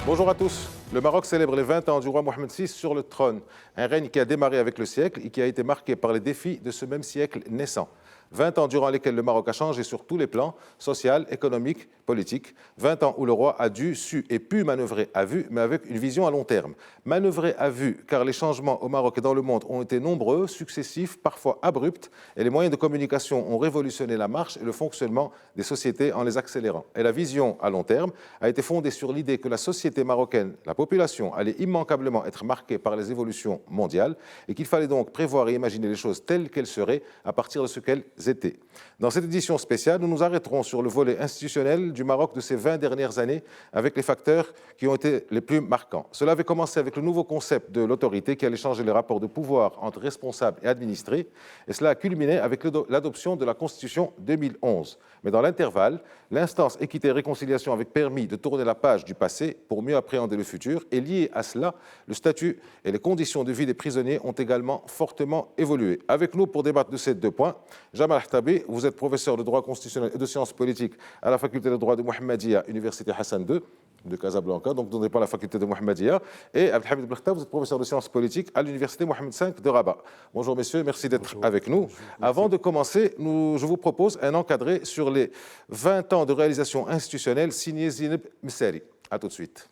Bonjour à tous. Le Maroc célèbre les 20 ans du roi Mohamed VI sur le trône. Un règne qui a démarré avec le siècle et qui a été marqué par les défis de ce même siècle naissant. 20 ans durant lesquels le Maroc a changé sur tous les plans, social, économique, politique. 20 ans où le roi a dû, su et pu manœuvrer à vue, mais avec une vision à long terme. Manœuvrer à vue, car les changements au Maroc et dans le monde ont été nombreux, successifs, parfois abrupts, et les moyens de communication ont révolutionné la marche et le fonctionnement des sociétés en les accélérant. Et la vision à long terme a été fondée sur l'idée que la société marocaine, la population, allait immanquablement être marquée par les évolutions mondiales et qu'il fallait donc prévoir et imaginer les choses telles qu'elles seraient à partir de ce qu'elles étaient. Dans cette édition spéciale, nous nous arrêterons sur le volet institutionnel du Maroc de ces 20 dernières années avec les facteurs qui ont été les plus marquants. Cela avait commencé avec le nouveau concept de l'autorité qui allait changer les rapports de pouvoir entre responsables et administrés, et cela a culminé avec l'adoption de la Constitution 2011. Mais dans l'intervalle, l'instance équité et réconciliation avait permis de tourner la page du passé pour mieux appréhender le futur, et lié à cela, le statut et les conditions de vie des prisonniers ont également fortement évolué. Avec nous pour débattre de ces deux points, Jamal Ahtabi, vous êtes professeur de droit constitutionnel et de sciences politiques à la faculté de droit de Mohammedia, Université Hassan II de Casablanca, donc vous n'êtes pas la faculté de Mohammedia, et Abdelhamid Blechta, vous êtes professeur de sciences politiques à l'Université Mohammed V de Rabat. Bonjour messieurs, merci d'être avec nous. Bonjour. Avant de commencer, je vous propose un encadré sur les 20 ans de réalisation institutionnelle signé Zineb Messari. A tout de suite.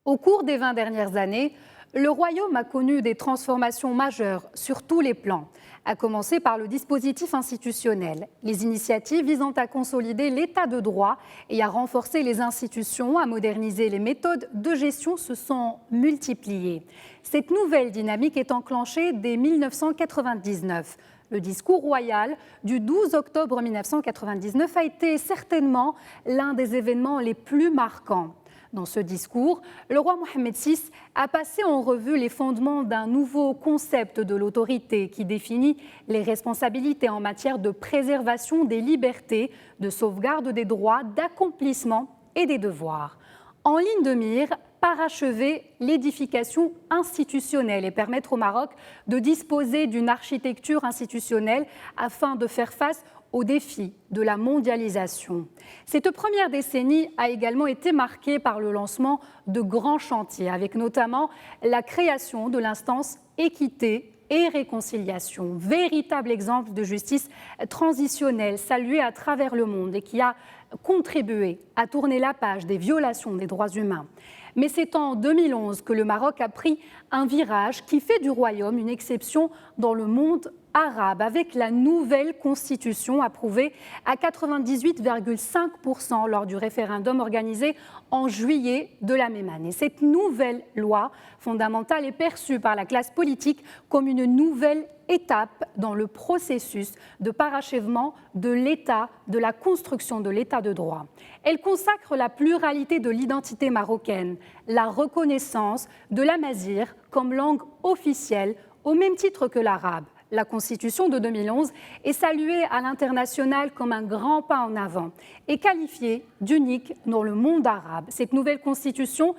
Au cours des 20 dernières années, le Royaume a connu des transformations majeures sur tous les plans, à commencer par le dispositif institutionnel. Les initiatives visant à consolider l'état de droit et à renforcer les institutions, à moderniser les méthodes de gestion se sont multipliées. Cette nouvelle dynamique est enclenchée dès 1999. Le discours royal du 12 octobre 1999 a été certainement l'un des événements les plus marquants. Dans ce discours, le roi Mohamed VI a passé en revue les fondements d'un nouveau concept de l'autorité qui définit les responsabilités en matière de préservation des libertés, de sauvegarde des droits, d'accomplissement et des devoirs. En ligne de mire, parachever l'édification institutionnelle et permettre au Maroc de disposer d'une architecture institutionnelle afin de faire face aux défis de la mondialisation. Cette première décennie a également été marquée par le lancement de grands chantiers, avec notamment la création de l'instance équité et réconciliation, véritable exemple de justice transitionnelle salué à travers le monde et qui a contribué à tourner la page des violations des droits humains. Mais c'est en 2011 que le Maroc a pris un virage qui fait du royaume une exception dans le monde arabe, avec la nouvelle constitution approuvée à 98,5% lors du référendum organisé en juillet de la même année. Cette nouvelle loi fondamentale est perçue par la classe politique comme une nouvelle étape dans le processus de parachèvement de l'État, de la construction de l'État de droit. Elle consacre la pluralité de l'identité marocaine, la reconnaissance de l'amazigh comme langue officielle au même titre que l'arabe. La Constitution de 2011 est saluée à l'international comme un grand pas en avant et qualifiée d'unique dans le monde arabe. Cette nouvelle Constitution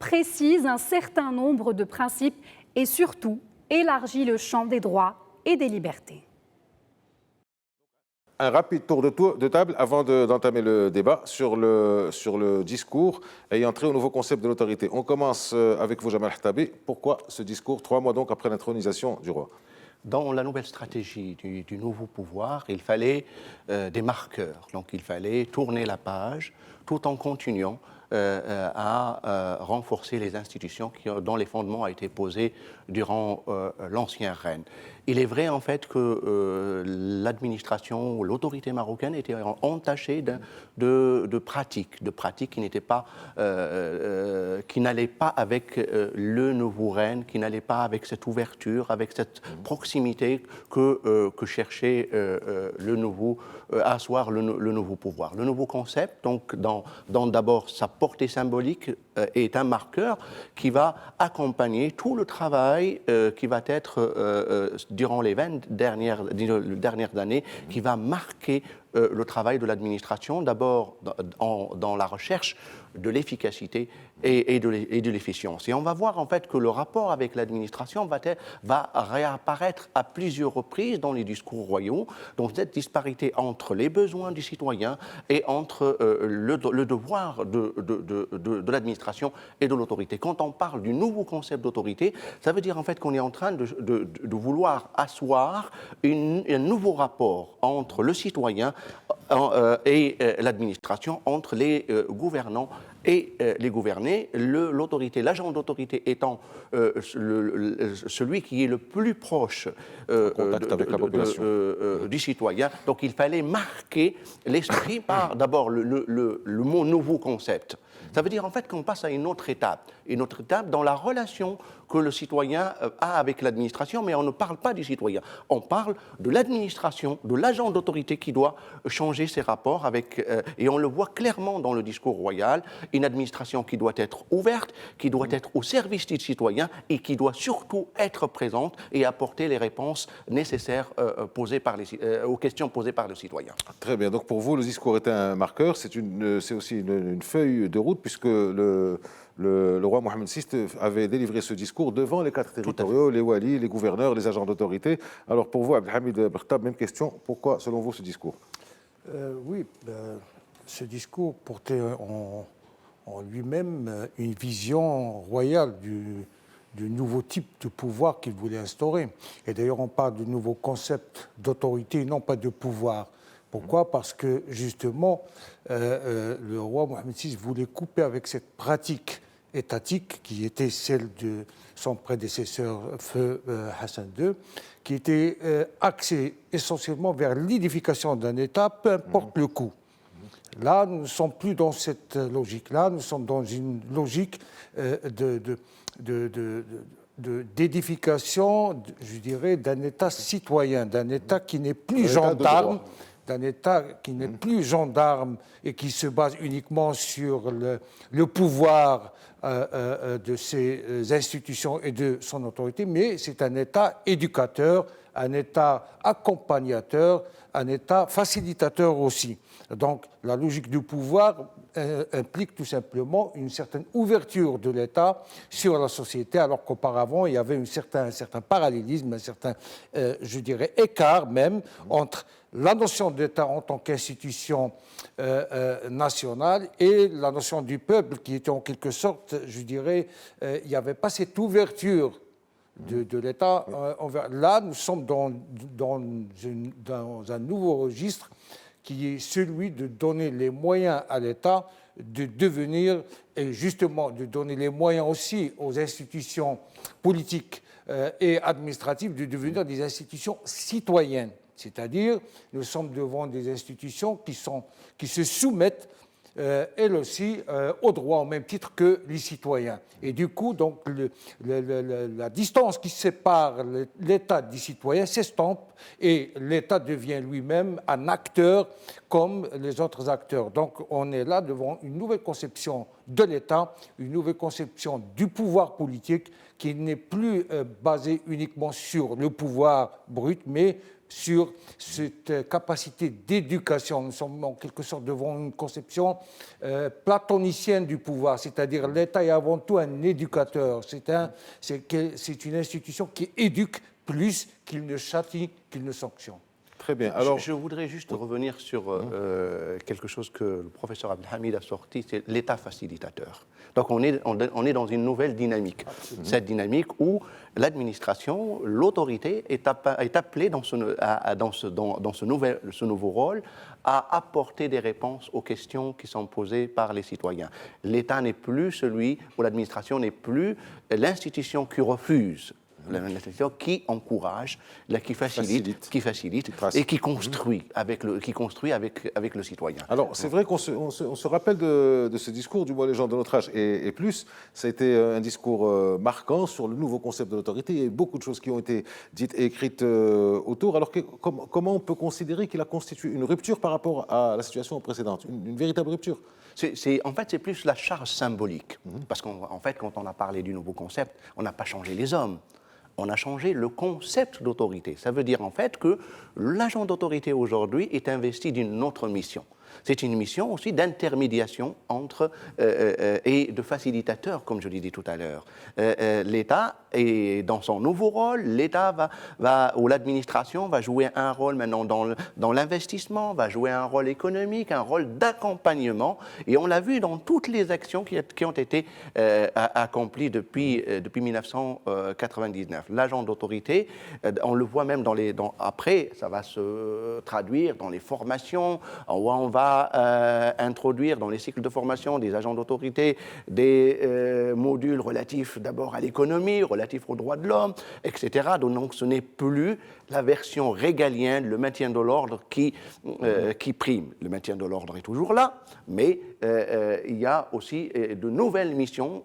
précise un certain nombre de principes et surtout élargit le champ des droits et des libertés. Un rapide tour de table avant d'entamer le débat sur le discours ayant trait au nouveau concept de l'autorité. On commence avec vous, Jamal Ahtabi. Pourquoi ce discours, 3 mois donc après l'intronisation du roi ? Dans la nouvelle stratégie du nouveau pouvoir, il fallait des marqueurs. Donc il fallait tourner la page tout en continuant à renforcer les institutions dont les fondements ont été posés durant l'ancien règne. Il est vrai en fait que l'administration, l'autorité marocaine était entachée de pratiques qui n'étaient pas, qui n'allaient pas avec le nouveau règne, qui n'allaient pas avec cette ouverture, avec cette proximité que cherchait à asseoir le nouveau pouvoir. Le nouveau concept, donc dans d'abord sa portée symbolique, est un marqueur qui va accompagner tout le travail qui va être durant les 20 dernières années, qui va marquer le travail de l'administration, d'abord dans la recherche de l'efficacité et de l'efficience. Et on va voir en fait que le rapport avec l'administration va réapparaître à plusieurs reprises dans les discours royaux, donc cette disparité entre les besoins du citoyen et entre le devoir de l'administration et de l'autorité. Quand on parle du nouveau concept d'autorité, ça veut dire en fait qu'on est en train de vouloir asseoir un nouveau rapport entre le citoyen et l'administration, entre les gouvernants et les gouvernés, l'autorité, l'agent d'autorité étant celui qui est le plus proche du citoyen. Donc il fallait marquer l'esprit par d'abord le mot nouveau concept. Ça veut dire en fait qu'on passe à une autre étape dans la relation que le citoyen a avec l'administration, mais on ne parle pas du citoyen. On parle de l'administration, de l'agent d'autorité qui doit changer ses rapports avec, et on le voit clairement dans le discours royal, une administration qui doit être ouverte, qui doit être au service du citoyen et qui doit surtout être présente et apporter les réponses nécessaires aux questions posées par le citoyen. Très bien. Donc pour vous, le discours est un marqueur, c'est aussi une feuille de route, puisque le roi Mohamed VI avait délivré ce discours devant les 4 territoriaux, les walis, les gouverneurs, les agents d'autorité. Alors pour vous, Abdelhamid Berktab, même question, pourquoi selon vous ce discours? Oui, ce discours portait en lui-même une vision royale du nouveau type de pouvoir qu'il voulait instaurer. Et d'ailleurs, on parle du nouveau concept d'autorité, non pas de pouvoir. Pourquoi? Parce que justement, le roi Mohamed VI voulait couper avec cette pratique étatique qui était celle de son prédécesseur, feu Hassan II, qui était axée essentiellement vers l'édification d'un État, peu importe le coût. Là, nous ne sommes plus dans cette logique-là, nous sommes dans une logique d'édification, je dirais, d'un État citoyen, d'un État qui n'est plus gendarme, d'un État qui n'est plus gendarme et qui se base uniquement sur le pouvoir de ses institutions et de son autorité, mais c'est un État éducateur, un État accompagnateur, un État facilitateur aussi. Donc la logique du pouvoir implique tout simplement une certaine ouverture de l'État sur la société, alors qu'auparavant il y avait un certain parallélisme, un certain, je dirais, écart même entre la notion d'État en tant qu'institution nationale et la notion du peuple qui était en quelque sorte, je dirais, il n'y avait pas cette ouverture de l'État. Là, nous sommes dans un nouveau registre qui est celui de donner les moyens à l'État de devenir, et justement de donner les moyens aussi aux institutions politiques et administratives de devenir des institutions citoyennes. C'est-à-dire, nous sommes devant des institutions qui se soumettent, elles aussi, aux droits au même titre que les citoyens. Et du coup, donc, la distance qui sépare l'État du citoyen s'estompe et l'État devient lui-même un acteur comme les autres acteurs. Donc, on est là devant une nouvelle conception de l'État, une nouvelle conception du pouvoir politique qui n'est plus basée uniquement sur le pouvoir brut, mais sur cette capacité d'éducation. Nous sommes en quelque sorte devant une conception platonicienne du pouvoir, c'est-à-dire l'État est avant tout un éducateur. C'est une institution qui éduque plus qu'il ne châtie, qu'il ne sanctionne. Très bien. Alors, je voudrais juste revenir sur quelque chose que le professeur Abdelhamid a sorti, c'est l'État facilitateur. Donc on est dans une nouvelle dynamique. Cette dynamique où l'administration, l'autorité est appelée dans ce nouveau rôle à apporter des réponses aux questions qui sont posées par les citoyens. L'État n'est plus celui, ou l'administration n'est plus l'institution qui refuse, l'institution qui encourage, qui facilite et qui construit avec le citoyen. Alors, c'est vrai qu'on se rappelle de ce discours, du moins les gens de notre âge et plus. Ça a été un discours marquant sur le nouveau concept de l'autorité. Il y a eu beaucoup de choses qui ont été dites et écrites autour. Alors, comment on peut considérer qu'il a constitué une rupture par rapport à la situation précédente, une véritable rupture? En fait, c'est plus la charge symbolique. Parce qu'en fait, quand on a parlé du nouveau concept, on n'a pas changé les hommes. on a changé le concept d'autorité. Ça veut dire en fait que l'agent d'autorité aujourd'hui est investi d'une autre mission. C'est une mission aussi d'intermédiation entre et de facilitateur, comme je l'ai dit tout à l'heure. L'État est dans son nouveau rôle. L'État ou l'administration va jouer un rôle maintenant dans l'investissement, va jouer un rôle économique, un rôle d'accompagnement. Et on l'a vu dans toutes les actions qui ont été accomplies depuis 1999. L'agent d'autorité, on le voit même après, ça va se traduire dans les formations, où on va introduire dans les cycles de formation des agents d'autorité des modules relatifs d'abord à l'économie, relatifs aux droits de l'homme, etc. Donc ce n'est plus la version régalienne, le maintien de l'ordre qui prime. Le maintien de l'ordre est toujours là, mais il y a aussi de nouvelles missions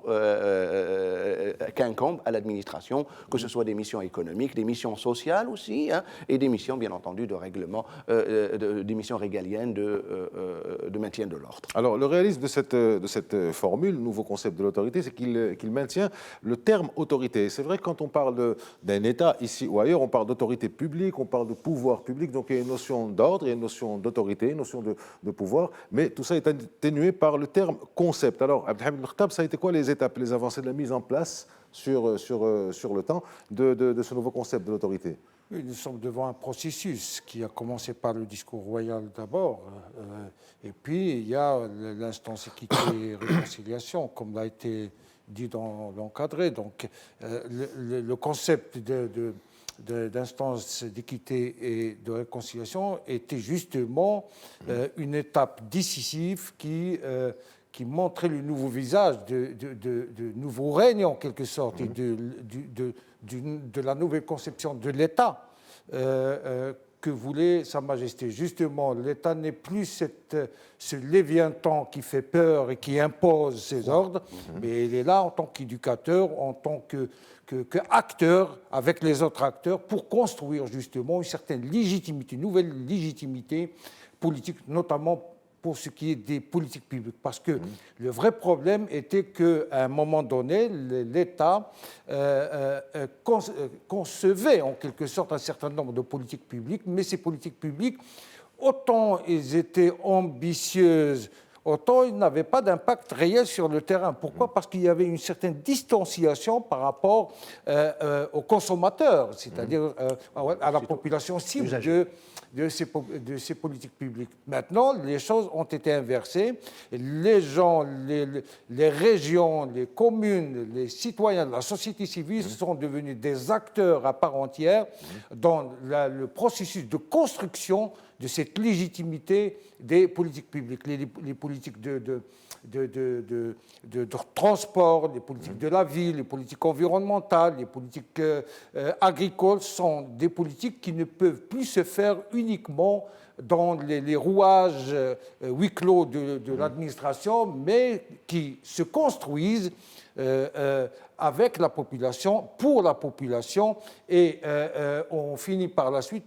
qu'incombent à l'administration, que ce soit des missions économiques, des missions sociales aussi, hein, et des missions, bien entendu, de règlement, des missions régaliennes de maintien de l'ordre. Alors, le réalisme de cette formule, nouveau concept de l'autorité, c'est qu'il maintient le terme autorité. C'est vrai que quand on parle d'un État, ici ou ailleurs, on parle d'autorité publique, on parle de pouvoir public, donc il y a une notion d'ordre, il y a une notion d'autorité, une notion de pouvoir, mais tout ça est atténué par le terme concept. Alors, Abdelhamid Khattab, ça a été quoi les étapes, les avancées de la mise en place sur le temps de ce nouveau concept de l'autorité? Oui, nous sommes devant un processus qui a commencé par le discours royal d'abord, et puis il y a l'instance équité et réconciliation, comme l'a été dit dans l'encadré. Donc le concept d'instance d'équité et de réconciliation était justement une étape décisive qui montrait le nouveau visage de nouveau règne en quelque sorte, et de la nouvelle conception de l'État que voulait Sa Majesté. Justement, l'État n'est plus ce léviathan qui fait peur et qui impose ses ordres, mais il est là en tant qu'éducateur, en tant qu'acteur avec les autres acteurs pour construire justement une certaine légitimité, une nouvelle légitimité politique, notamment pour ce qui est des politiques publiques. Parce que le vrai problème était qu'à un moment donné, l'État concevait en quelque sorte un certain nombre de politiques publiques, mais ces politiques publiques, autant elles étaient ambitieuses, autant ils n'avaient pas d'impact réel sur le terrain. Pourquoi ? Parce qu'il y avait une certaine distanciation par rapport aux consommateurs, c'est-à-dire à la population cible de ces politiques publiques. Maintenant, les choses ont été inversées. Les gens, les régions, les communes, les citoyens, la société civile sont devenus des acteurs à part entière dans le processus de construction de cette légitimité des politiques publiques. Les politiques de transport, les politiques de la ville, les politiques environnementales, les politiques agricoles sont des politiques qui ne peuvent plus se faire uniquement dans les rouages huis clos de l'administration, mais qui se construisent avec la population, pour la population, et on finit par la suite,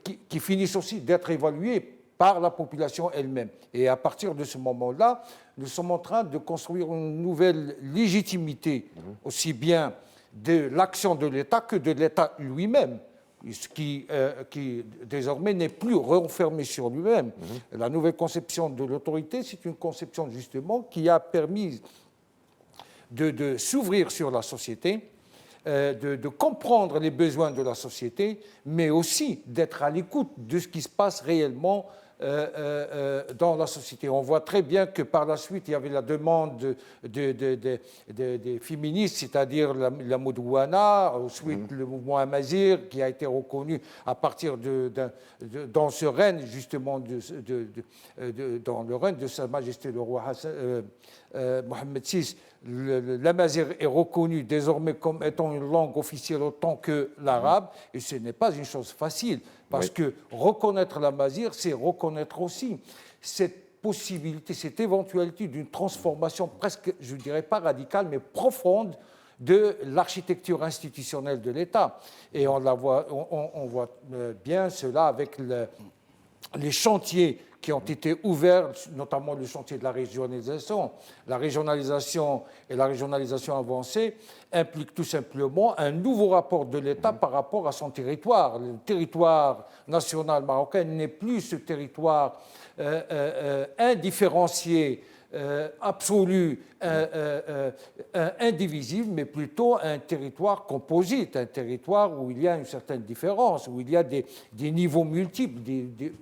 qui finissent aussi d'être évalués par la population elle-même. Et à partir de ce moment-là, nous sommes en train de construire une nouvelle légitimité, aussi bien de l'action de l'État que de l'État lui-même, ce qui désormais n'est plus renfermé sur lui-même. La nouvelle conception de l'autorité, c'est une conception justement qui a permis de s'ouvrir sur la société, de comprendre les besoins de la société, mais aussi d'être à l'écoute de ce qui se passe réellement dans la société. On voit très bien que par la suite, il y avait la demande des féministes, c'est-à-dire la Moudouana, ensuite le mouvement Amazir, qui a été reconnu à partir dans ce règne, justement, dans le règne de Sa Majesté le roi Mohamed VI. L'amazir est reconnu désormais comme étant une langue officielle autant que l'arabe, et ce n'est pas une chose facile, parce que reconnaître l'amazir, c'est reconnaître aussi cette possibilité, cette éventualité d'une transformation presque, je ne dirais pas radicale, mais profonde de l'architecture institutionnelle de l'État. Et on voit bien cela avec les chantiers qui ont été ouverts, notamment le chantier de la régionalisation. La régionalisation et la régionalisation avancée impliquent tout simplement un nouveau rapport de l'État par rapport à son territoire. Le territoire national marocain n'est plus ce territoire indifférencié, absolu, indivisible, mais plutôt un territoire composite, un territoire où il y a une certaine différence, où il y a des niveaux multiples,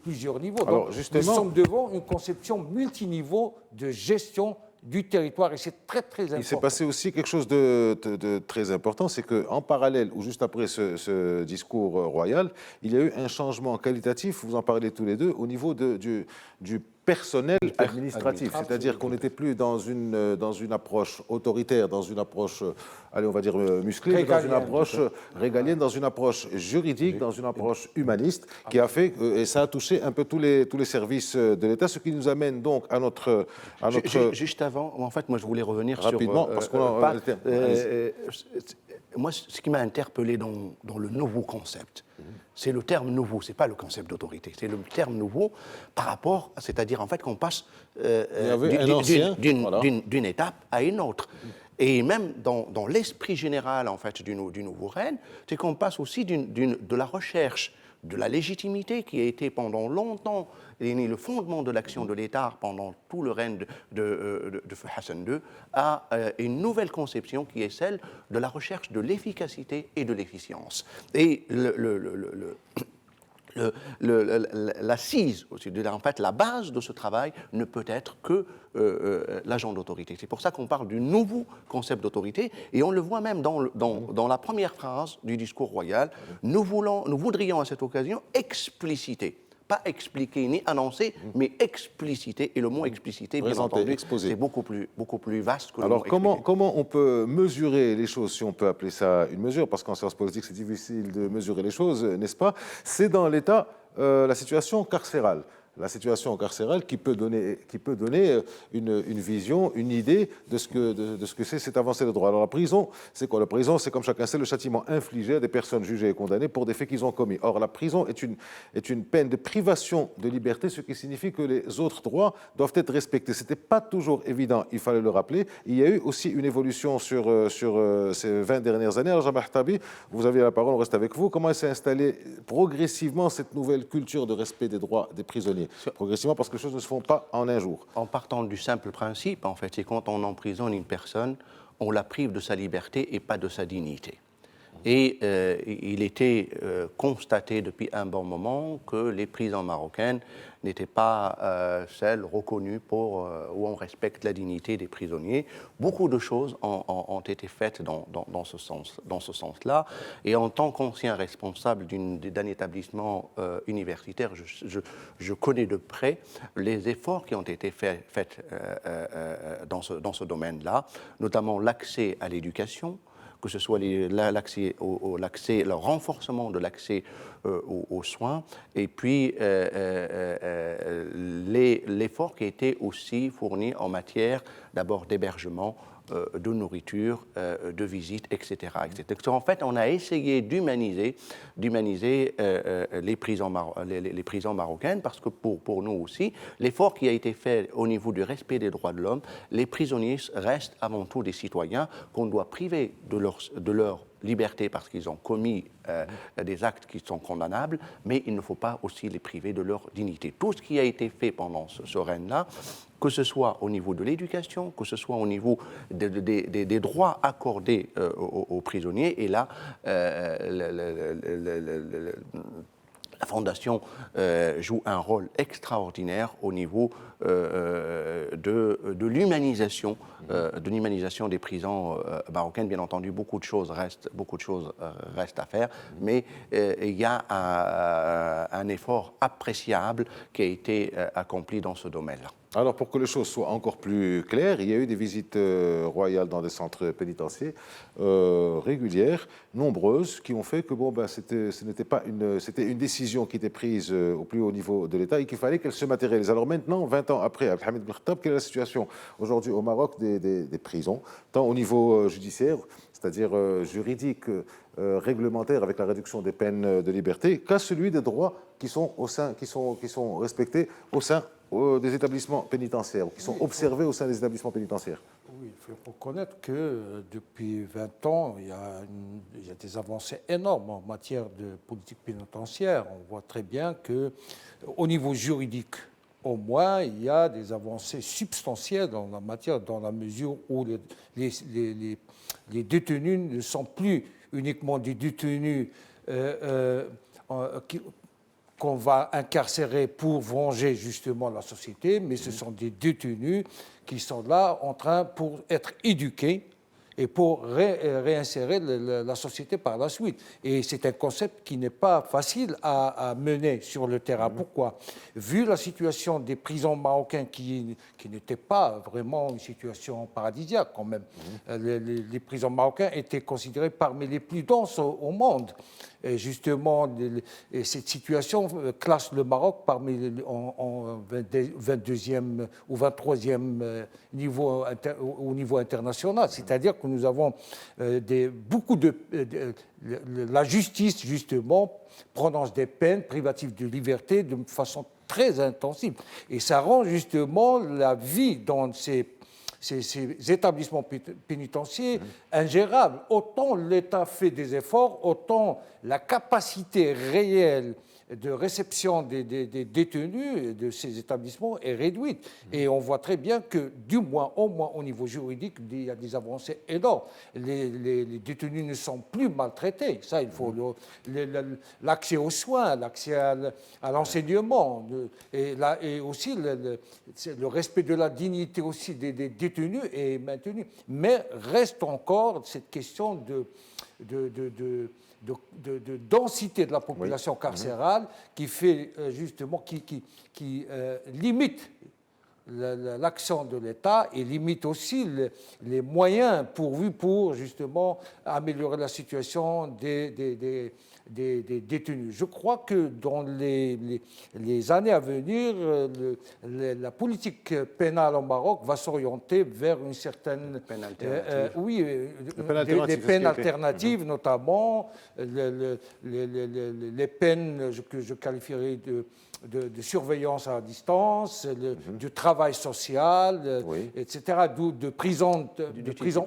plusieurs niveaux. Alors, donc, justement, nous sommes devant une conception multiniveau de gestion du territoire, et c'est très, très important. Il s'est passé aussi quelque chose de très important, c'est qu'en parallèle, ou juste après ce discours royal, il y a eu un changement qualitatif, vous en parlez tous les deux, au niveau du personnel administratif. C'est-à-dire qu'on n'était plus dans une approche autoritaire, dans une approche, allez, on va dire musclée, mais dans une approche régalienne, dans une approche juridique, dans une approche humaniste, qui a fait, et ça a touché un peu tous les services de l'État, ce qui nous amène donc à notre... Juste avant, en fait, moi je voulais revenir rapidement, sur... parce qu'on a le terme. Moi, ce qui m'a interpellé dans le nouveau concept, c'est le terme nouveau, ce n'est pas le concept d'autorité, c'est le terme nouveau par rapport, c'est-à-dire en fait qu'on passe d'une étape à une autre. Et même dans l'esprit général en fait du nouveau règne, c'est qu'on passe aussi de la recherche de la légitimité qui a été pendant longtemps le fondement de l'action de l'État pendant tout le règne de Hassan II à une nouvelle conception qui est celle de la recherche de l'efficacité et de l'efficience. Et l'assise, en fait, la base de ce travail ne peut être que l'agent d'autorité. C'est pour ça qu'on parle du nouveau concept d'autorité, et on le voit même dans la première phrase du discours royal. Nous voudrions à cette occasion expliciter, pas expliquer ni annoncer, mais expliciter, et le mot expliciter, bien entendu, c'est beaucoup plus vaste que le mot expliciter. Comment on peut mesurer les choses, si on peut appeler ça une mesure, parce qu'en sciences politiques, c'est difficile de mesurer les choses, n'est-ce pas? C'est dans l'État, la situation carcérale. La situation carcérale qui peut donner une vision, une idée de ce que c'est cette avancée de droit. Alors la prison, c'est quoi? La prison, c'est comme chacun sait le châtiment infligé à des personnes jugées et condamnées pour des faits qu'ils ont commis. Or, la prison est une peine de privation de liberté, ce qui signifie que les autres droits doivent être respectés. Ce n'était pas toujours évident, il fallait le rappeler. Il y a eu aussi une évolution sur ces 20 dernières années. Alors, Jamal Khattabi, vous avez la parole, on reste avec vous. Comment s'est installée progressivement cette nouvelle culture de respect des droits des prisonniers? Progressivement, parce que les choses ne se font pas en un jour. En partant du simple principe, en fait, c'est quand on emprisonne une personne, on la prive de sa liberté et pas de sa dignité. Et il était constaté depuis un bon moment que les prisons marocaines n'étaient pas celles reconnues où on respecte la dignité des prisonniers. Beaucoup de choses ont été faites dans ce sens-là. Et en tant qu'ancien responsable d'un établissement universitaire, je connais de près les efforts qui ont été faits dans ce domaine-là, notamment l'accès à l'éducation, que ce soit le renforcement de l'accès aux soins, et puis l'effort qui a été aussi fourni en matière d'abord d'hébergement, de nourriture, de visite, etc. En fait, on a essayé d'humaniser les prisons marocaines, parce que pour nous aussi, l'effort qui a été fait au niveau du respect des droits de l'homme, les prisonniers restent avant tout des citoyens qu'on doit priver de leur liberté parce qu'ils ont commis des actes qui sont condamnables, mais il ne faut pas aussi les priver de leur dignité. Tout ce qui a été fait pendant ce règne-là, que ce soit au niveau de l'éducation, que ce soit au niveau des droits accordés aux prisonniers, et là, la Fondation joue un rôle extraordinaire au niveau de l'humanisation des prisons marocaines. Bien entendu, beaucoup de choses restent à faire, mais il y a un effort appréciable qui a été accompli dans ce domaine-là. Alors, pour que les choses soient encore plus claires, il y a eu des visites royales dans des centres pénitentiaires régulières, nombreuses, qui ont fait que c'était une décision qui était prise au plus haut niveau de l'État et qu'il fallait qu'elle se matérialise. Alors maintenant, 20 ans après, Abdelhamid Ben Khattab, quelle est la situation aujourd'hui au Maroc des prisons, tant au niveau judiciaire, c'est-à-dire juridique, réglementaire avec la réduction des peines de liberté, qu'à celui des droits qui sont respectés au sein des établissements pénitentiaires, ou qui sont observés au sein des établissements pénitentiaires. Oui, il faut reconnaître que depuis 20 ans, il y a des avancées énormes en matière de politique pénitentiaire. On voit très bien qu'au niveau juridique, au moins, il y a des avancées substantielles dans la matière, dans la mesure où les détenus ne sont plus uniquement des détenus qu'on va incarcérer pour venger justement la société, mais ce sont des détenus qui sont là en train pour être éduqués et pour réinsérer la société par la suite. Et c'est un concept qui n'est pas facile à mener sur le terrain. Pourquoi ? Vu la situation des prisons marocaines qui n'était pas vraiment une situation paradisiaque quand même, les prisons marocaines étaient considérées parmi les plus denses au monde. Et justement, cette situation classe le Maroc parmi en 22e ou 23e niveau au niveau international. C'est-à-dire que nous avons beaucoup de la justice, justement, prononce des peines privatives de liberté de façon très intensive. Et ça rend justement la vie dans ces établissements pénitentiaires ingérables. Autant l'État fait des efforts, autant la capacité réelle de réception des détenus de ces établissements est réduite. Et on voit très bien que, au moins au niveau juridique, il y a des avancées énormes. Les détenus ne sont plus maltraités. Ça, il faut l'accès aux soins, l'accès à l'enseignement, et aussi le respect de la dignité aussi des détenus est maintenu. Mais reste encore cette question de densité de la population carcérale qui fait justement qui limite l'action de l'État et limite aussi les moyens pourvus pour justement améliorer la situation des détenus. Je crois que dans les années à venir, la politique pénale au Maroc va s'orienter vers une certaine peine alternative. Des peines alternatives, notamment les peines que je qualifierais de surveillance à distance, du travail social, etc., de prison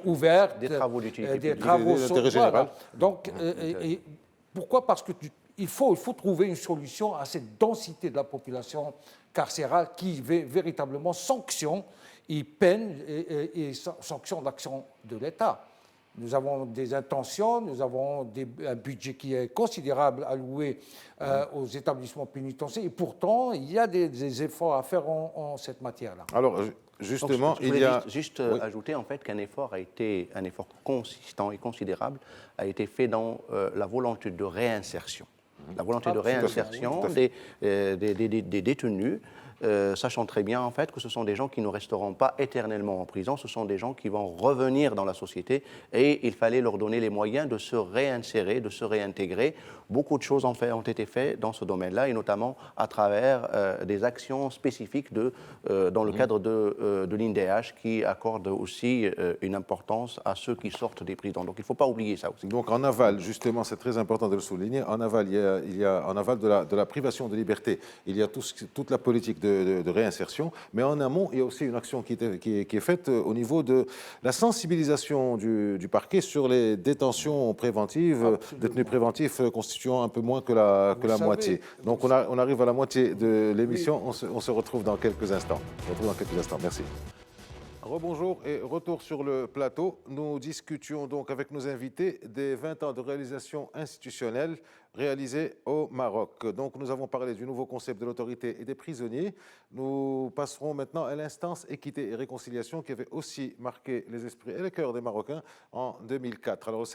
ouverte, des travaux d'utilité des publique, travaux d'intérêt général. Donc, pourquoi ? Parce qu'il faut trouver une solution à cette densité de la population carcérale qui véritablement sanctionne et peine et sanctionne l'action de l'État. Nous avons des intentions, nous avons un budget qui est considérable alloué aux établissements pénitentiaires et pourtant, il y a des efforts à faire en cette matière-là. Alors, justement, il y a... Juste ajouter en fait qu'un effort consistant et considérable a été fait dans la volonté de réinsertion. La volonté de réinsertion des détenus, sachant très bien en fait que ce sont des gens qui ne resteront pas éternellement en prison, ce sont des gens qui vont revenir dans la société et il fallait leur donner les moyens de se réinsérer, de se réintégrer. Beaucoup de choses ont été faites dans ce domaine-là et notamment à travers des actions spécifiques dans le cadre de l'INDH qui accorde aussi une importance à ceux qui sortent des prisons. Donc il ne faut pas oublier ça aussi. Donc en aval, justement, c'est très important de le souligner, en aval, il y a en aval de la privation de liberté, il y a toute la politique de réinsertion, mais en amont, il y a aussi une action qui est faite au niveau de la sensibilisation du parquet sur les détentions préventives, détenus préventifs constituant un peu moins que la moitié. Donc on arrive à la moitié de l'émission, on se retrouve dans quelques instants. Merci. Rebonjour et retour sur le plateau. Nous discutions donc avec nos invités des 20 ans de réalisation institutionnelle réalisés au Maroc. Donc nous avons parlé du nouveau concept de l'autorité et des prisonniers. Nous passerons maintenant à l'instance équité et réconciliation qui avait aussi marqué les esprits et les cœurs des Marocains en 2004. Alors le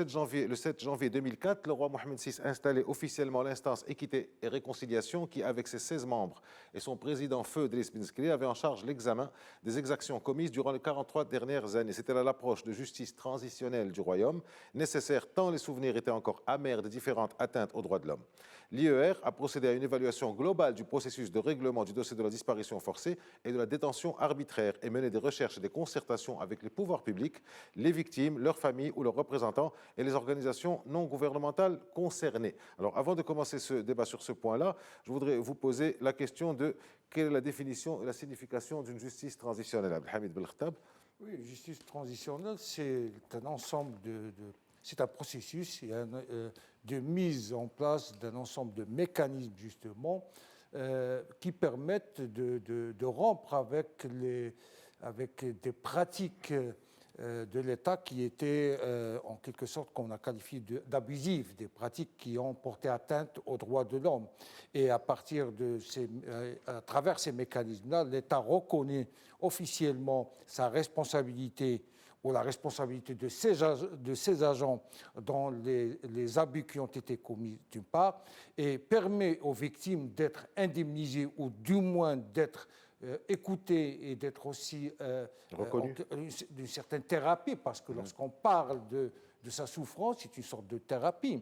7 janvier 2004, le roi Mohamed VI installait officiellement l'instance équité et réconciliation qui, avec ses 16 membres et son président Feu Driss Ben Skri, avait en charge l'examen des exactions commises durant les 43 dernières années. C'était là l'approche de justice transitionnelle du royaume, nécessaire tant les souvenirs étaient encore amers des différentes atteintes aux droits de l'homme. L'IER a procédé à une évaluation globale du processus de règlement du dossier de la disparition forcée et de la détention arbitraire et mené des recherches et des concertations avec les pouvoirs publics, les victimes, leurs familles ou leurs représentants et les organisations non gouvernementales concernées. Alors, avant de commencer ce débat sur ce point-là, je voudrais vous poser la question de quelle est la définition et la signification d'une justice transitionnelle. Abdelhamid Belkhtab. Oui, la justice transitionnelle, c'est un ensemble c'est un processus de mise en place d'un ensemble de mécanismes, justement, qui permettent de rompre avec des pratiques de l'État qui étaient, en quelque sorte, qu'on a qualifié d'abusives, des pratiques qui ont porté atteinte aux droits de l'homme. Et à travers ces mécanismes-là, l'État reconnaît officiellement sa responsabilité ou la responsabilité de ses agents dans les abus qui ont été commis d'une part, et permet aux victimes d'être indemnisées ou du moins d'être écoutées et d'être aussi d'une certaine thérapie, parce que lorsqu'on parle de sa souffrance, c'est une sorte de thérapie.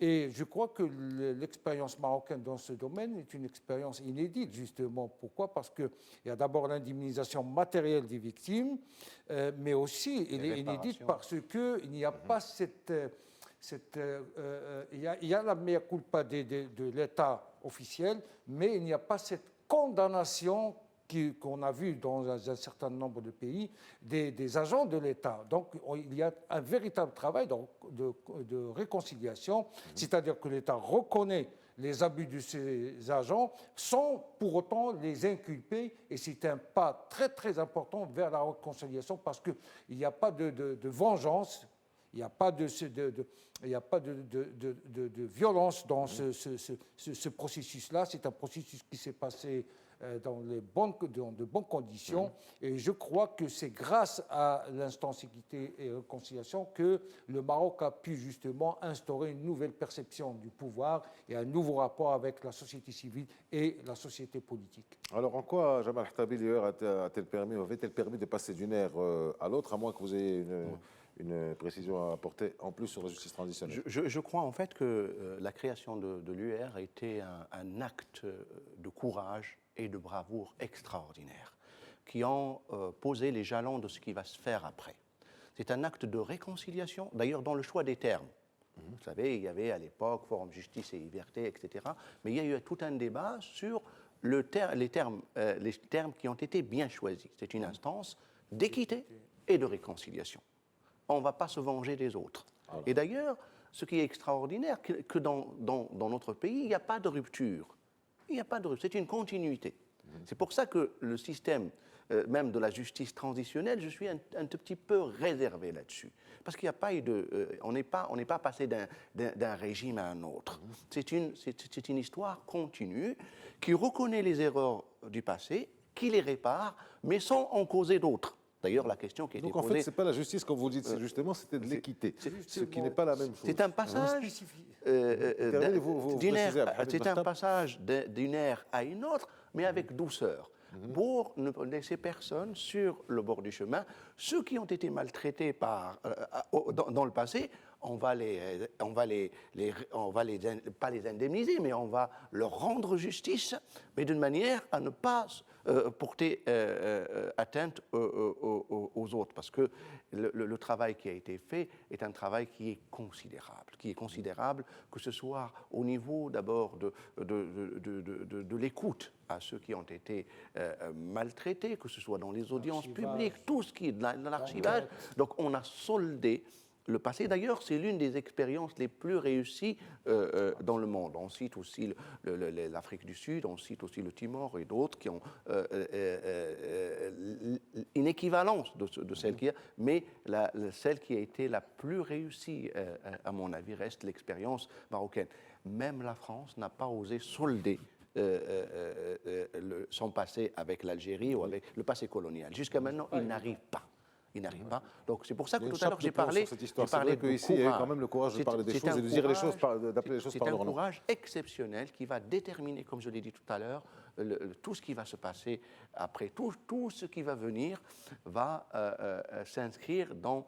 Et je crois que l'expérience marocaine dans ce domaine est une expérience inédite, justement. Pourquoi ? Parce qu'il y a d'abord l'indemnisation matérielle des victimes, mais aussi elle est inédite parce qu'il n'y a pas il y a la mea culpa de l'État officiel, mais il n'y a pas cette condamnation qu'on a vu dans un certain nombre de pays des agents de l'État. Donc il y a un véritable travail de réconciliation, c'est-à-dire que l'État reconnaît les abus de ses agents sans pour autant les inculper, et c'est un pas très très important vers la réconciliation parce qu'il n'y a pas de vengeance. Il n'y a pas de violence dans ce processus-là. C'est un processus qui s'est passé dans de bonnes conditions. Et je crois que c'est grâce à l'instance équité et réconciliation que le Maroc a pu justement instaurer une nouvelle perception du pouvoir et un nouveau rapport avec la société civile et la société politique. Alors, en quoi Jamal Khattabi avait-elle permis de passer d'une ère à l'autre, à moins que vous ayez une précision à apporter en plus sur la justice transitionnelle? Je crois en fait que la création de l'UR a été un acte de courage et de bravoure extraordinaire, qui ont posé les jalons de ce qui va se faire après. C'est un acte de réconciliation, d'ailleurs dans le choix des termes. Vous savez, il y avait à l'époque Forum Justice et Liberté, etc. Mais il y a eu tout un débat sur les termes qui ont été bien choisis. C'est une instance d'équité et de réconciliation. On ne va pas se venger des autres. Voilà. Et d'ailleurs, ce qui est extraordinaire, que dans notre pays, il n'y a pas de rupture. Il n'y a pas de rupture, c'est une continuité. C'est pour ça que le système même de la justice transitionnelle, je suis un tout petit peu réservé là-dessus. Parce qu'il n'y a pas eu on n'est pas passé d'un régime à un autre. C'est une histoire continue qui reconnaît les erreurs du passé, qui les répare, mais sans en causer d'autres. D'ailleurs, la question qui a été posée... Donc, en fait, ce n'est pas la justice, comme vous le dites, justement, c'était de l'équité, ce qui n'est pas la même chose. C'est un passage d'une ère à une autre, mais avec douceur, pour ne laisser personne sur le bord du chemin. Ceux qui ont été maltraités dans le passé, on va pas les indemniser, mais on va leur rendre justice, mais d'une manière à ne pas porter atteinte aux autres, parce que le travail qui a été fait est un travail qui est considérable, que ce soit au niveau d'abord de l'écoute à ceux qui ont été maltraités, que ce soit dans les audiences publiques, tout ce qui est dans l'archivage. Donc on a soldé le passé. D'ailleurs, c'est l'une des expériences les plus réussies dans le monde. On cite aussi l'Afrique du Sud, on cite aussi le Timor et d'autres qui ont une équivalence de celle qu'il y a, mais celle qui a été la plus réussie, à mon avis, reste l'expérience marocaine. Même la France n'a pas osé solder son passé avec l'Algérie ou avec le passé colonial. Jusqu'à maintenant, il n'arrive pas. Il n'arrive pas. Donc c'est pour ça que tout à l'heure j'ai parlé de ici, il y a eu quand même le courage de parler des choses et de dire les choses, d'appeler les choses par leur nom. C'est un courage exceptionnel qui va déterminer, comme je l'ai dit tout à l'heure, tout ce qui va se passer après, tout ce qui va venir va s'inscrire dans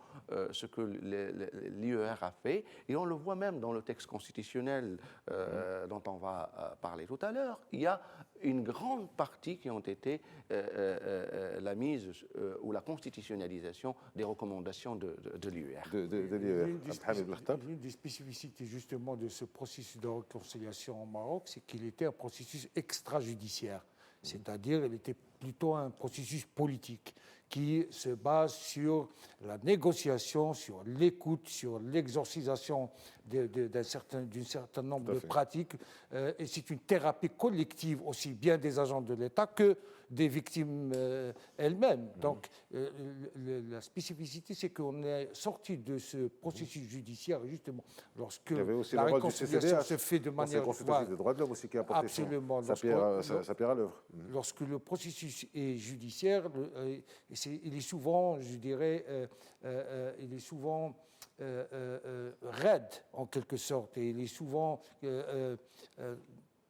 ce que l'IER a fait. Et on le voit même dans le texte constitutionnel dont on va parler tout à l'heure. Il y a une grande partie qui ont été la mise ou la constitutionnalisation des recommandations de l'IER. L'une des spécificités justement de ce processus de réconciliation au Maroc, c'est qu'il était un processus extrajudiciaire. C'est-à-dire, il était plutôt un processus politique qui se base sur la négociation, sur l'écoute, sur l'exorcisation d'un certain nombre de pratiques. Et c'est une thérapie collective aussi bien des agents de l'État que des victimes elles-mêmes. Donc, la spécificité, c'est qu'on est sorti de ce processus judiciaire justement lorsque la réconciliation se fait de manière... des droits de l'homme aussi qui a apporté sa pierre à l'œuvre. Lorsque le processus est judiciaire, il est souvent, je dirais, il est souvent raide en quelque sorte, et il est souvent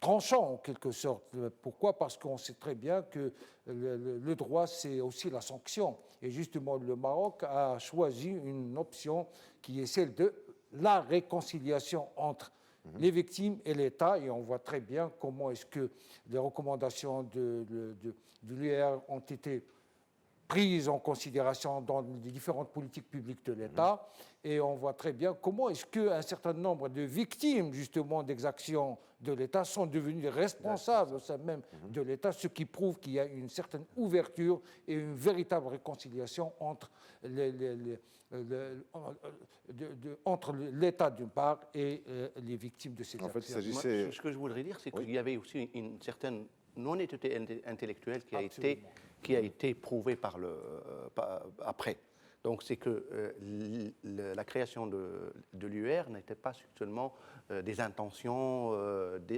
tranchant en quelque sorte. Pourquoi ? Parce qu'on sait très bien que le droit, c'est aussi la sanction. Et justement, le Maroc a choisi une option qui est celle de la réconciliation entre les victimes et l'État, et on voit très bien comment est-ce que les recommandations de l'IER ont été prises en considération dans les différentes politiques publiques de l'État, et on voit très bien comment est-ce qu'un certain nombre de victimes justement d'exactions de l'État sont devenues responsables au sein même de l'État, ce qui prouve qu'il y a une certaine ouverture et une véritable réconciliation entre l'État d'une part et les victimes de ces actions. Ce que je voudrais dire, c'est qu'il y avait aussi une certaine non-honnêteté intellectuelle qui a été prouvée après. Donc c'est que la création de l'UR n'était pas seulement des intentions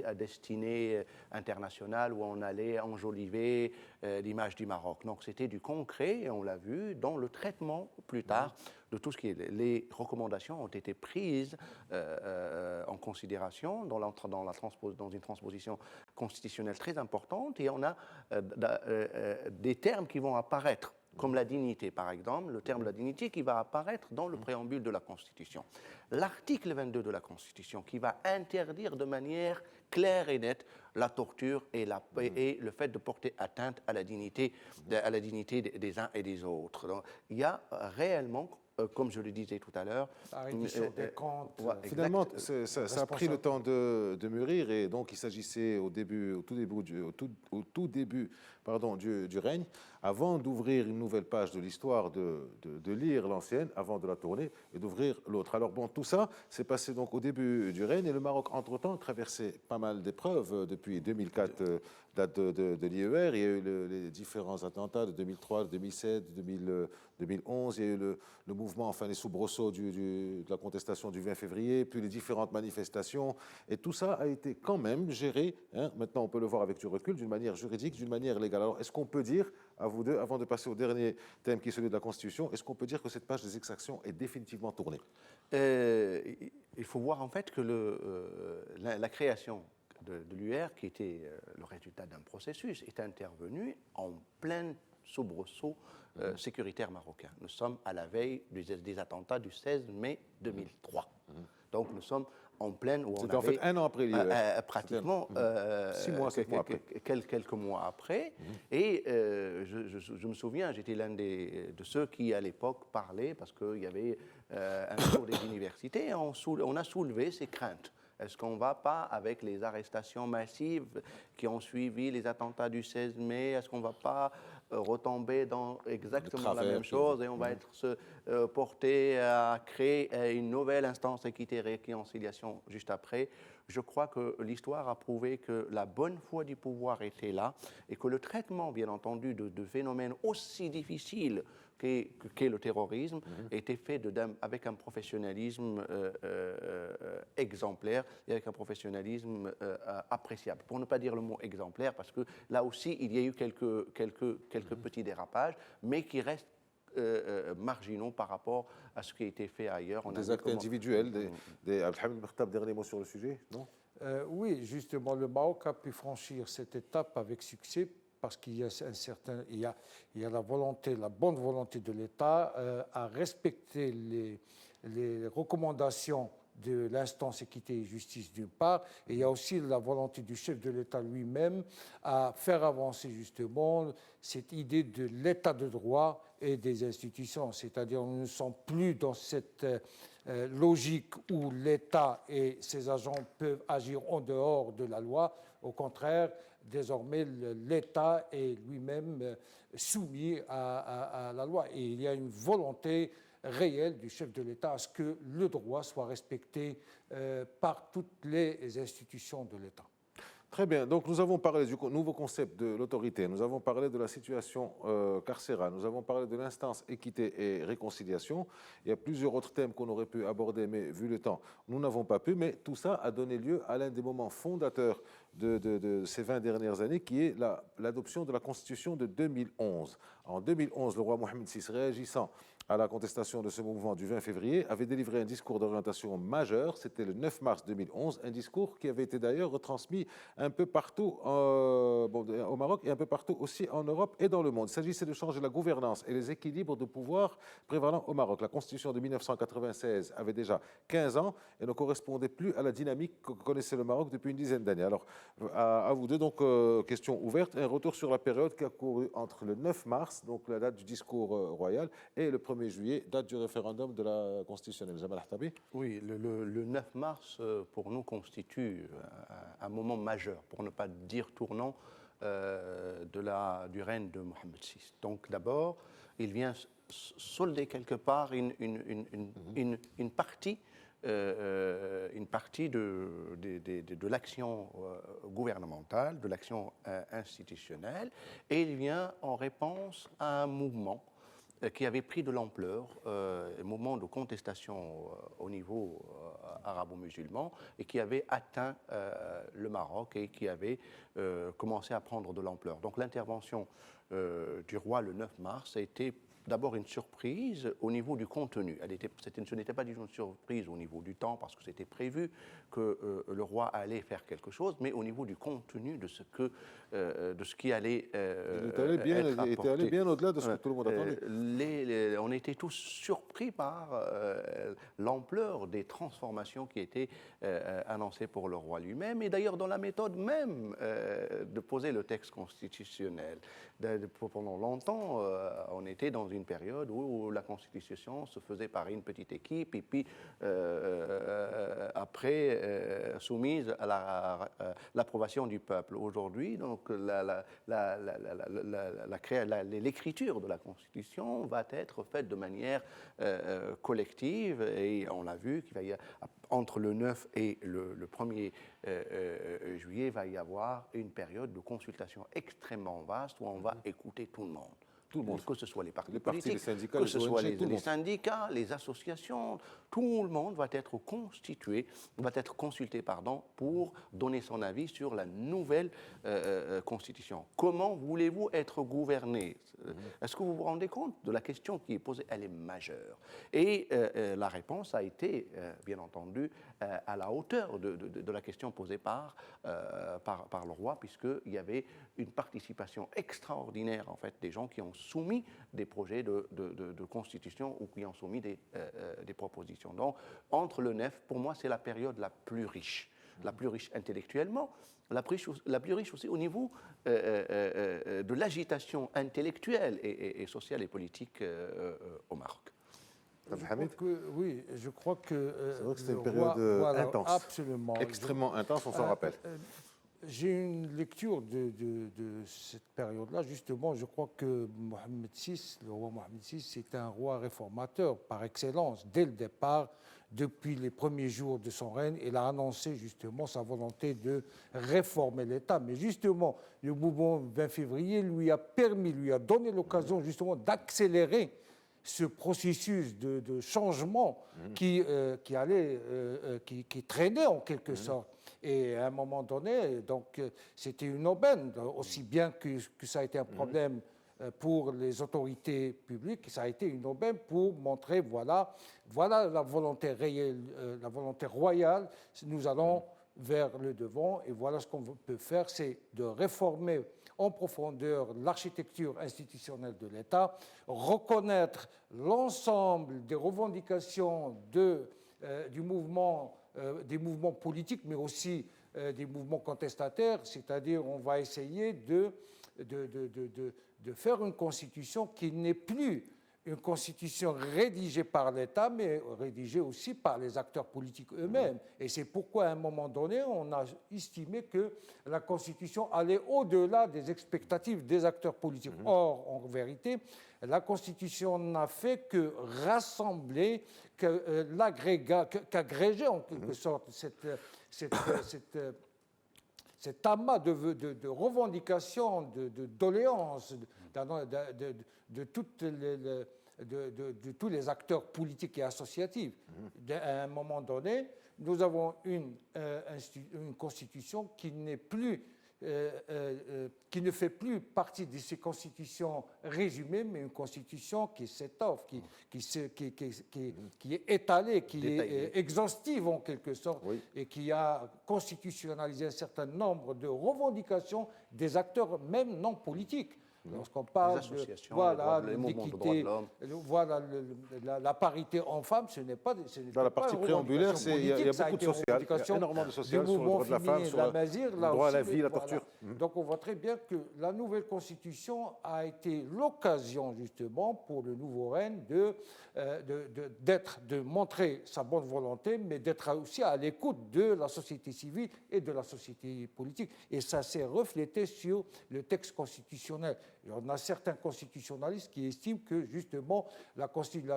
à destinée internationale où on allait enjoliver l'image du Maroc. Donc c'était du concret, et on l'a vu dans le traitement plus tard de tout ce qui est... Les recommandations ont été prises en considération dans une transposition constitutionnelle très importante, et on a des termes qui vont apparaître, comme la dignité, par exemple, le terme de la dignité qui va apparaître dans le préambule de la Constitution. L'article 22 de la Constitution qui va interdire de manière claire et nette la torture et le fait de porter atteinte à la dignité des uns et des autres. Donc, il y a réellement, comme je le disais tout à l'heure, la reddition des comptes. Finalement, ça a pris le temps de mûrir, et donc il s'agissait au tout début du règne, avant d'ouvrir une nouvelle page de l'histoire, de lire l'ancienne avant de la tourner et d'ouvrir l'autre. Alors bon, tout ça s'est passé donc au début du règne, et le Maroc, entre-temps, traversait pas mal d'épreuves. Depuis 2004, date de l'IER, il y a eu les différents attentats de 2003, de 2007, de 2011, il y a eu le mouvement, enfin les soubresauts de la contestation du 20 février, puis les différentes manifestations, et tout ça a été quand même géré, maintenant on peut le voir avec du recul, d'une manière juridique, d'une manière légale. Alors est-ce qu'on peut dire, à vous deux, avant de passer au dernier thème qui est celui de la Constitution, est-ce qu'on peut dire que cette page des exactions est définitivement tournée ? Il faut voir en fait que la création de l'UR, qui était le résultat d'un processus, est intervenue en plein soubresaut sécuritaire marocain. Nous sommes à la veille des attentats du 16 mai 2003. Donc nous sommes en pleine... C'était en fait un an après l'IER. Pratiquement 6 mois, 7 mois après. Quelques mois après. Et je me souviens, j'étais l'un de ceux qui, à l'époque, parlaient, parce qu'il y avait un cours des universités, on a soulevé ces craintes. Est-ce qu'on ne va pas, avec les arrestations massives qui ont suivi les attentats du 16 mai, est-ce qu'on ne va pas retomber dans exactement la même chose, et on va se porter à créer une nouvelle instance équité et réconciliation juste après? Je crois que l'histoire a prouvé que la bonne foi du pouvoir était là, et que le traitement, bien entendu, de phénomènes aussi difficiles qu'est le terrorisme était fait avec un professionnalisme exemplaire et avec un professionnalisme appréciable. Pour ne pas dire le mot exemplaire, parce que là aussi, il y a eu quelques petits dérapages, mais qui restent marginaux par rapport à ce qui a été fait ailleurs. Des actes individuels, Abdelhamid Mertab, dernier mot sur le sujet, non ? Oui, justement, le Maroc a pu franchir cette étape avec succès parce qu'il y a la volonté, la bonne volonté de l'État à respecter les recommandations de l'instance équité et justice d'une part, et il y a aussi la volonté du chef de l'État lui-même à faire avancer justement cette idée de l'État de droit et des institutions, c'est-à-dire nous ne sommes plus dans cette logique où l'État et ses agents peuvent agir en dehors de la loi. Au contraire, désormais, l'État est lui-même soumis à la loi. Et il y a une volonté réelle du chef de l'État à ce que le droit soit respecté par toutes les institutions de l'État. Très bien. Donc, nous avons parlé du nouveau concept de l'autorité, nous avons parlé de la situation carcérale, nous avons parlé de l'instance équité et réconciliation. Il y a plusieurs autres thèmes qu'on aurait pu aborder, mais vu le temps, nous n'avons pas pu. Mais tout ça a donné lieu à l'un des moments fondateurs de ces 20 dernières années, qui est l'adoption de la Constitution de 2011. En 2011, le roi Mohamed VI, réagissant à la contestation de ce mouvement du 20 février, avait délivré un discours d'orientation majeur. C'était le 9 mars 2011, un discours qui avait été d'ailleurs retransmis un peu partout au Maroc et un peu partout aussi en Europe et dans le monde. Il s'agissait de changer la gouvernance et les équilibres de pouvoir prévalents au Maroc. La Constitution de 1996 avait déjà 15 ans et ne correspondait plus à la dynamique que connaissait le Maroc depuis une dizaine d'années. Alors, à vous deux, donc, question ouverte, un retour sur la période qui a couru entre le 9 mars, donc la date du discours royal, et le 1er juillet, date du référendum de la constitutionnelle. Jamal Ahtabi. Oui, le 9 mars, pour nous, constitue un moment majeur, pour ne pas dire tournant, du règne de Mohamed VI. Donc d'abord, il vient solder quelque part une partie de l'action gouvernementale, de l'action institutionnelle, et il vient en réponse à un mouvement qui avait pris de l'ampleur, un mouvement de contestation au niveau arabo-musulman et qui avait atteint le Maroc et qui avait commencé à prendre de l'ampleur. Donc l'intervention du roi le 9 mars a été d'abord une surprise au niveau du contenu. Ce n'était pas du tout une surprise au niveau du temps, parce que c'était prévu que le roi allait faire quelque chose, mais au niveau du contenu de ce qui allait être apporté. Il était allé bien au-delà de ce que tout le monde attendait. On était tous surpris par l'ampleur des transformations qui étaient annoncées pour le roi lui-même, et d'ailleurs dans la méthode même de poser le texte constitutionnel. Pendant longtemps, on était dans une période où la Constitution se faisait par une petite équipe et puis après soumise à l'approbation du peuple. Aujourd'hui, donc l'écriture de la Constitution va être faite de manière collective, et on l'a vu qu'il va y avoir, entre le 9 et le 1er juillet, il va y avoir une période de consultation extrêmement vaste où on va écouter tout le monde. Tout le monde, que ce soit les partis politiques, les syndicats, que ce soit les syndicats, les associations, tout le monde va être consulté pour donner son avis sur la nouvelle Constitution. Comment voulez-vous être gouverné? Est-ce que vous vous rendez compte de la question qui est posée? Elle est majeure. Et la réponse a été, bien entendu, à la hauteur de la question posée par le roi, puisqu'il y avait une participation extraordinaire, en fait, des gens qui ont soumis des projets de constitution ou qui ont soumis des propositions. Donc, entre le 9, pour moi, c'est la période la plus riche intellectuellement, la plus riche aussi au niveau de l'agitation intellectuelle et sociale et politique au Maroc. Je crois que c'est vrai que c'était une période intense, absolument, extrêmement intense, on s'en rappelle. J'ai une lecture de cette période-là. Justement, je crois que le roi Mohamed VI, c'est un roi réformateur par excellence. Dès le départ, depuis les premiers jours de son règne, il a annoncé justement sa volonté de réformer l'État. Mais justement, le mouvement 20 février lui a donné l'occasion justement d'accélérer ce processus de changement qui traînait en quelque sorte. Et à un moment donné, donc, c'était une aubaine, aussi bien que ça a été un problème pour les autorités publiques, ça a été une aubaine pour montrer, voilà la volonté réelle, la volonté royale, nous allons vers le devant. Et voilà ce qu'on peut faire, c'est de réformer en profondeur l'architecture institutionnelle de l'État, reconnaître l'ensemble des revendications du mouvement, des mouvements politiques, mais aussi des mouvements contestataires, c'est-à-dire on va essayer de faire une constitution qui n'est plus une constitution rédigée par l'État, mais rédigée aussi par les acteurs politiques eux-mêmes. Et c'est pourquoi, à un moment donné, on a estimé que la constitution allait au-delà des expectatives des acteurs politiques. Or, en vérité, la constitution n'a fait que rassembler, qu'agréger en quelque sorte cet amas de revendications, de doléances de tous les acteurs politiques et associatifs. À un moment donné, nous avons une constitution qui n'est plus qui ne fait plus partie de ces constitutions résumées, mais une constitution qui s'étoffe, qui est étalée, qui est exhaustive en quelque sorte, et qui a constitutionnalisé un certain nombre de revendications des acteurs même non politiques. Lorsqu'on parle de l'équité, voilà, la parité homme-femme, ce n'est pas dans la partie préambulaire, il y a beaucoup de social, il y a énormément de social sur le droit de la femme, sur le droit à la vie, la torture. Donc on voit très bien que la nouvelle constitution a été l'occasion justement pour le nouveau règne de montrer sa bonne volonté, mais d'être aussi à l'écoute de la société civile et de la société politique. Et ça s'est reflété sur le texte constitutionnel. Et on a certains constitutionnalistes qui estiment que, justement, la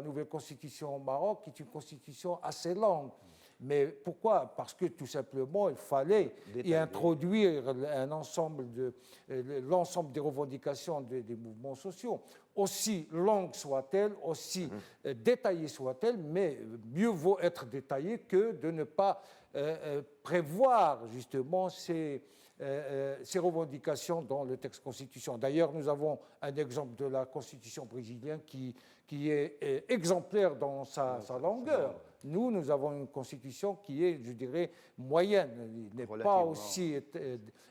nouvelle constitution au Maroc est une constitution assez longue. Mais pourquoi? Parce que, tout simplement, il fallait y introduire l'ensemble des revendications des mouvements sociaux. Aussi longue soit-elle, aussi détaillée soit-elle, mais mieux vaut être détaillée que de ne pas prévoir, justement, ces revendications dans le texte constitution. D'ailleurs, nous avons un exemple de la constitution brésilienne qui est exemplaire dans sa longueur. Nous avons une constitution qui est, je dirais, moyenne. Il n'est pas aussi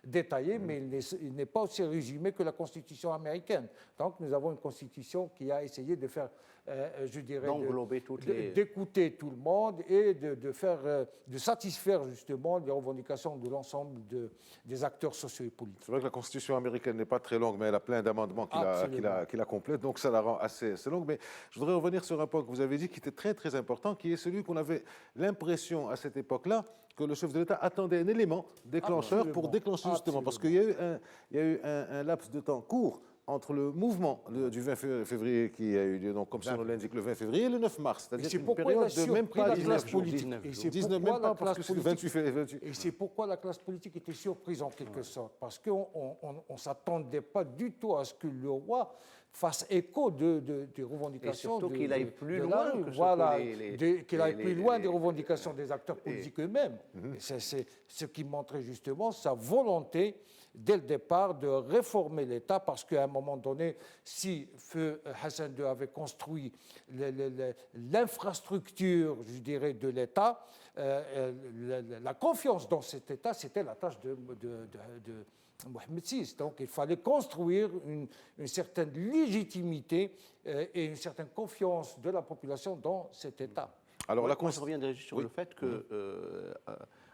détaillé, mais il n'est pas aussi résumé que la constitution américaine. Donc, nous avons une constitution qui a essayé de faire, je dirais, d'écouter tout le monde et de satisfaire justement les revendications de l'ensemble des acteurs sociaux et politiques. C'est vrai que la constitution américaine n'est pas très longue, mais elle a plein d'amendements qui la complètent, donc ça la rend assez longue. Mais je voudrais revenir sur un point que vous avez dit qui était très très important, qui est celui qu'on avait l'impression à cette époque-là que le chef de l'État attendait un élément déclencheur pour déclencher justement, parce qu'il y a eu un laps de temps court entre le mouvement du 20 février qui a eu lieu, donc, comme son nom l'indique, le 20 février et le 9 mars. C'est-à-dire une période de même pas 19 jours. 19 même pas parce que c'est le 28 février. Et c'est pourquoi la classe politique était surprise en quelque sorte, parce qu'on ne s'attendait pas du tout à ce que le roi fasse écho des revendications. Et surtout qu'il aille plus loin qu'il aille plus loin des revendications des acteurs politiques eux-mêmes. C'est ce qui montrait justement sa volonté, dès le départ, de réformer l'État, parce qu'à un moment donné, si Feu Hassan II avait construit l'infrastructure, je dirais, de l'État, la confiance dans cet État, c'était la tâche de Mohamed VI. Donc il fallait construire une certaine légitimité et une certaine confiance de la population dans cet État. Alors, je reviendrai sur le fait que,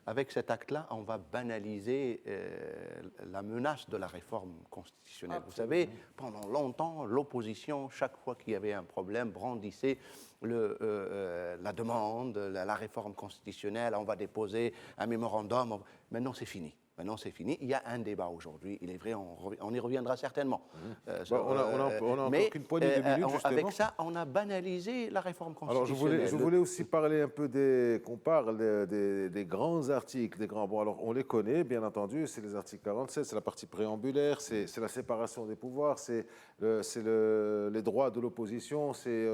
avec cet acte-là, on va banaliser la menace de la réforme constitutionnelle. Absolument. Vous savez, pendant longtemps, l'opposition, chaque fois qu'il y avait un problème, brandissait la demande, la réforme constitutionnelle, on va déposer un mémorandum. Maintenant, c'est fini. Maintenant, c'est fini. Il y a un débat aujourd'hui. Il est vrai, on y reviendra certainement. On a mais qu'une poignée de minutes, justement. Avec ça, on a banalisé la réforme constitutionnelle. Alors, je voulais aussi parler un peu qu'on parle des grands articles, Bon, alors, on les connaît, bien entendu. C'est les articles 47, c'est la partie préambulaire, c'est la séparation des pouvoirs, c'est les droits de l'opposition, c'est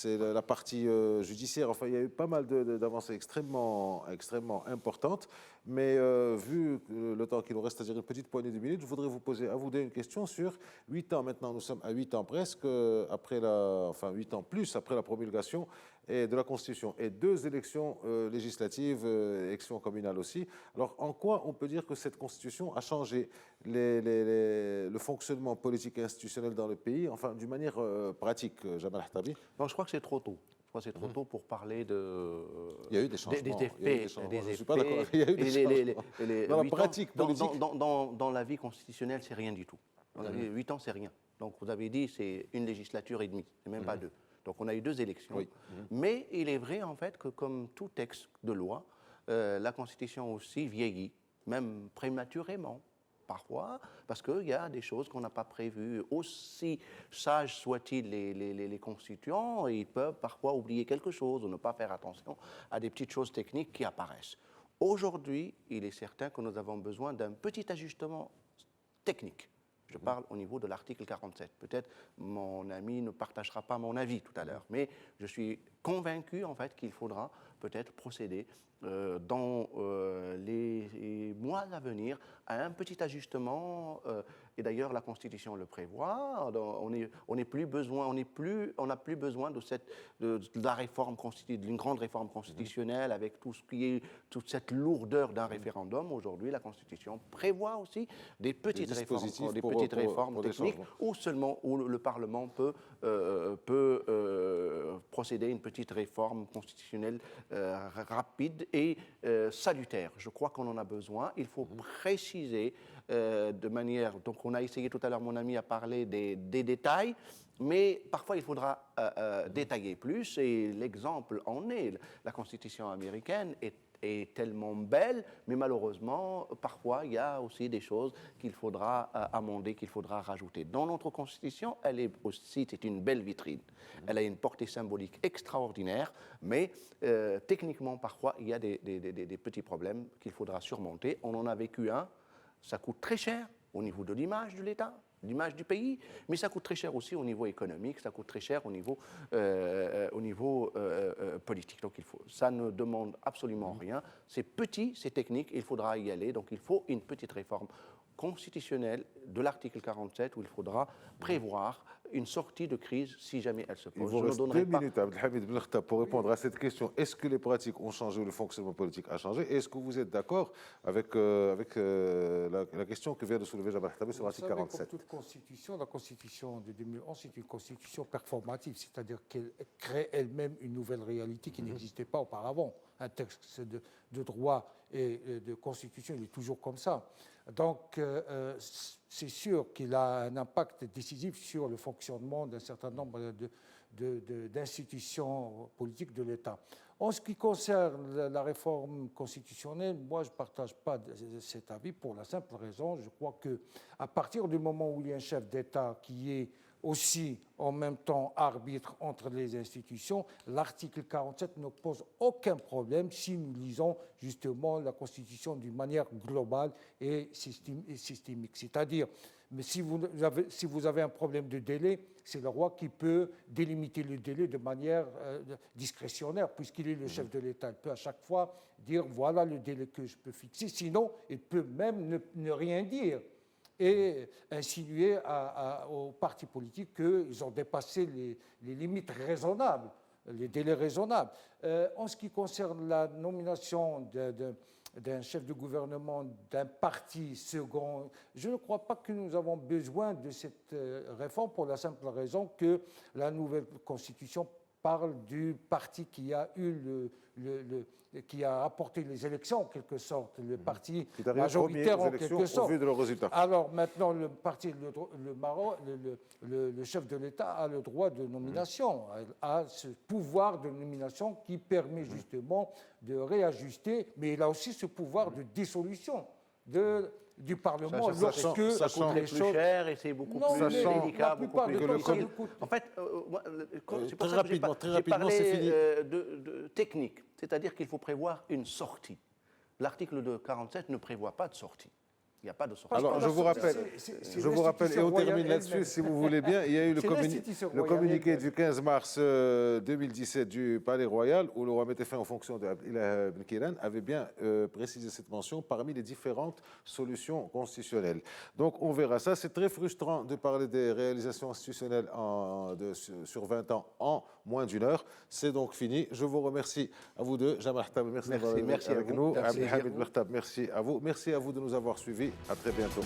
la partie judiciaire. Enfin, il y a eu pas mal d'avancées extrêmement importantes. Mais vu le temps qu'il nous reste, c'est-à-dire une petite poignée de minutes, je voudrais vous poser à vous deux une question sur 8 ans maintenant. Nous sommes à 8 ans presque, après 8 ans plus après la promulgation de la Constitution et 2 élections législatives, élections communales aussi. Alors, en quoi on peut dire que cette Constitution a changé le fonctionnement politique et institutionnel dans le pays, enfin, d'une manière pratique, Jamal Hatabi? Non, je crois que c'est trop tôt. Je crois que c'est trop tôt pour parler de. Il y a eu des changements. Des effets. Je ne suis pas d'accord. Il y a eu des changements. Dans la pratique politique. Dans la vie constitutionnelle, c'est rien du tout. Dans la vie, 8 ans, c'est rien. Donc, vous avez dit, c'est une législature et demie, c'est même pas 2. Donc, on a eu 2 élections. Oui. Mais il est vrai, en fait, que comme tout texte de loi, la Constitution aussi vieillit, même prématurément. Parfois, parce qu'il y a des choses qu'on n'a pas prévues. Aussi sages soient-ils les constituants, ils peuvent parfois oublier quelque chose ou ne pas faire attention à des petites choses techniques qui apparaissent. Aujourd'hui, il est certain que nous avons besoin d'un petit ajustement technique. Je parle au niveau de l'article 47. Peut-être mon ami ne partagera pas mon avis tout à l'heure, mais je suis convaincu en fait qu'il faudra peut-être procéder dans les mois à venir à un petit ajustement. Et d'ailleurs, la Constitution le prévoit. On n'a plus besoin de la réforme d'une grande réforme constitutionnelle avec tout ce qui est toute cette lourdeur d'un référendum. Aujourd'hui, la Constitution prévoit aussi des petites réformes techniques où le Parlement peut procéder à une petite réforme constitutionnelle rapide et salutaire. Je crois qu'on en a besoin. Il faut préciser de manière... Donc on a essayé tout à l'heure, mon ami a parlé des détails, mais parfois il faudra détailler plus, et l'exemple en est. La Constitution américaine est tellement belle, mais malheureusement, parfois, il y a aussi des choses qu'il faudra amender, qu'il faudra rajouter. Dans notre Constitution, elle est aussi, c'est une belle vitrine. Elle a une portée symbolique extraordinaire, mais techniquement, parfois, il y a des petits problèmes qu'il faudra surmonter. On en a vécu un, ça coûte très cher au niveau de l'image de l'État, l'image du pays, mais ça coûte très cher aussi au niveau économique, ça coûte très cher au niveau politique. Donc ça ne demande absolument rien. C'est petit, c'est technique, il faudra y aller. Donc il faut une petite réforme constitutionnelle de l'article 47 où il faudra prévoir une sortie de crise si jamais elle se pose. Il vous reste 2 minutes, Abdelhamid Ben Khattab, pour répondre à cette question. Est-ce que les pratiques ont changé ou le fonctionnement politique a changé? Est-ce que vous êtes d'accord avec la question que vient de soulever Jamal Hatabi sur l'article 47? Comme toute constitution, la constitution de 2011, c'est une constitution performative, c'est-à-dire qu'elle crée elle-même une nouvelle réalité qui n'existait pas auparavant. Un texte de droit et de constitution, il est toujours comme ça. Donc, c'est sûr qu'il a un impact décisif sur le fonctionnement d'un certain nombre d'institutions politiques de l'État. En ce qui concerne la réforme constitutionnelle, moi, je ne partage pas cet avis pour la simple raison, je crois qu'à partir du moment où il y a un chef d'État qui est aussi en même temps arbitre entre les institutions, l'article 47 ne pose aucun problème si nous lisons justement la Constitution d'une manière globale et systémique. C'est-à-dire, si vous avez un problème de délai, c'est le roi qui peut délimiter le délai de manière discrétionnaire, puisqu'il est le chef de l'État. Il peut à chaque fois dire voilà le délai que je peux fixer, sinon il peut même ne rien dire et insinuer aux partis politiques qu'ils ont dépassé les limites raisonnables, les délais raisonnables. En ce qui concerne la nomination d'un chef de gouvernement d'un parti second, je ne crois pas que nous avons besoin de cette réforme pour la simple raison que la nouvelle Constitution parle du parti qui a qui a apporté les élections en quelque sorte, le parti majoritaire en quelque sorte. Au vu de leurs résultats. Alors maintenant, le chef de l'État a le droit de nomination, a ce pouvoir de nomination qui permet justement de réajuster, mais il a aussi ce pouvoir de dissolution du Parlement lorsque ça coûte plus cher et c'est beaucoup plus délicat, beaucoup plus difficile. En fait, c'est pour ça que j'ai parlé de technique, c'est-à-dire qu'il faut prévoir une sortie. L'article 47 ne prévoit pas de sortie. Il n'y a pas de sortie. Alors, je vous rappelle, et on termine royale là-dessus, elle-même. si vous voulez bien, il y a eu le C'est l'institution le royale communiqué elle-même. du 15 mars 2017 du Palais Royal, où le roi mettait fin aux fonctions de Abdillah Ben Kiran, avait bien précisé cette mention parmi les différentes solutions constitutionnelles. Donc, on verra ça. C'est très frustrant de parler des réalisations institutionnelles sur 20 ans en moins d'une heure. C'est donc fini. Je vous remercie à vous deux. Jamal Hattab, merci d'avoir été merci à avec vous. nous. Merci. Abdelhamid Mertab, merci à vous. Merci à vous de nous avoir suivis. À très bientôt.